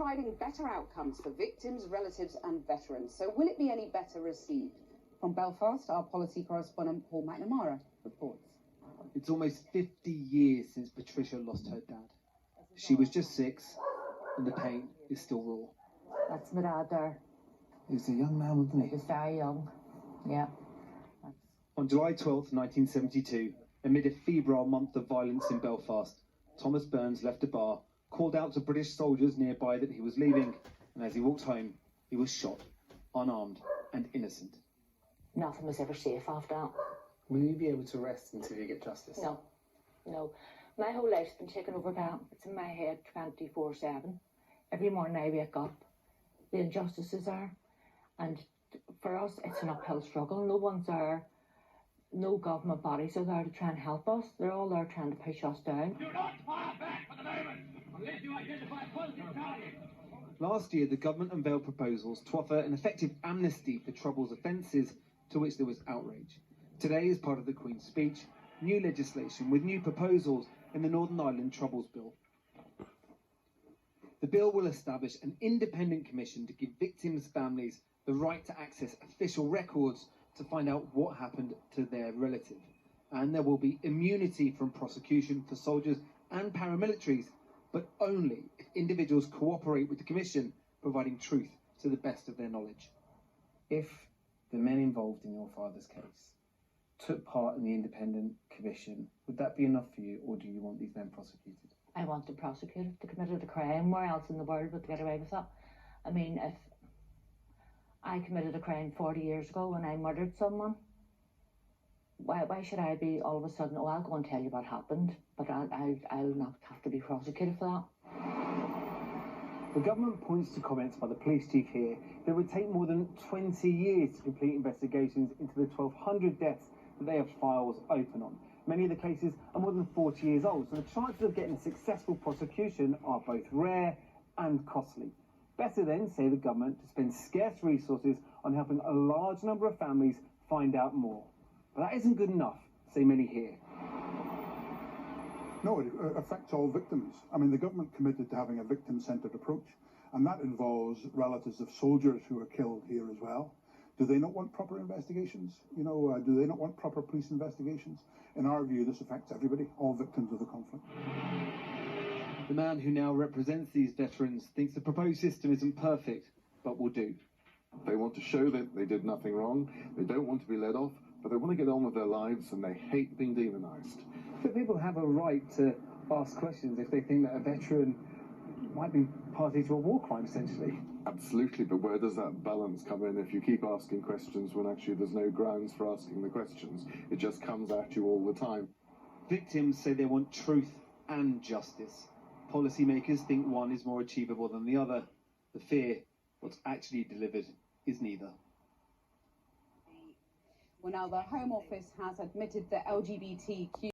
providing better outcomes for victims, relatives and veterans. So will it be any better received? From Belfast, our policy correspondent Paul McNamara reports. It's almost 50 years since Patricia lost her dad. She was just 6, and the pain is still raw. That's my dad there. He was a young man, wasn't he? He was very young, yeah. On July 12th, 1972, amid a febrile month of violence in Belfast, Thomas Burns left a bar, called out to British soldiers nearby that he was leaving, and as he walked home, he was shot, unarmed and innocent. Nothing was ever safe after that. Will you be able to rest until you get justice? No, no. My whole life's been taken over by it's in my head 24/7. Every morning I wake up, the injustices are, and for us it's an uphill struggle. No one's there, no government bodies are there to try and help us. They're all there trying to push us down. Do not fire back for the moment, unless you identify positive targets. Last year, the government unveiled proposals to offer an effective amnesty for Trouble's offences, to which there was outrage. Today, as part of the Queen's speech, new legislation with new proposals in the Northern Ireland Troubles Bill. The bill will establish an independent commission to give victims' families the right to access official records to find out what happened to their relative. And there will be immunity from prosecution for soldiers and paramilitaries, but only if individuals cooperate with the commission, providing truth to the best of their knowledge. If the men involved in your father's case took part in the independent commission, would that be enough for you, or do you want these men prosecuted? I want them prosecuted. They committed a crime. Where else in the world would they get away with that? I mean, if I committed a crime 40 years ago when I murdered someone, why should I be all of a sudden, oh, I'll go and tell you what happened, but I'll not have to be prosecuted for that? The government points to comments by the police chief here that it would take more than 20 years to complete investigations into the 1,200 deaths that they have files open on. Many of the cases are more than 40 years old, so the chances of getting a successful prosecution are both rare and costly. Better then, say the government, to spend scarce resources on helping a large number of families find out more. But that isn't good enough, say many here. No, it affects all victims. I mean, the government committed to having a victim-centred approach, and that involves relatives of soldiers who are killed here as well. Do they not want proper investigations? You know, do they not want proper police investigations? In our view, this affects everybody, all victims of the conflict. The man who now represents these veterans thinks the proposed system isn't perfect, but will do. They want to show that they did nothing wrong, they don't want to be let off, but they want to get on with their lives and they hate being demonised. But people have a right to ask questions if they think that a veteran might be party to a war crime, essentially. Absolutely, but where does that balance come in if you keep asking questions when actually there's no grounds for asking the questions? It just comes at you all the time. Victims say they want truth and justice. Policymakers think one is more achievable than the other. The fear, what's actually delivered, is neither. Well, now the Home Office has admitted that LGBTQ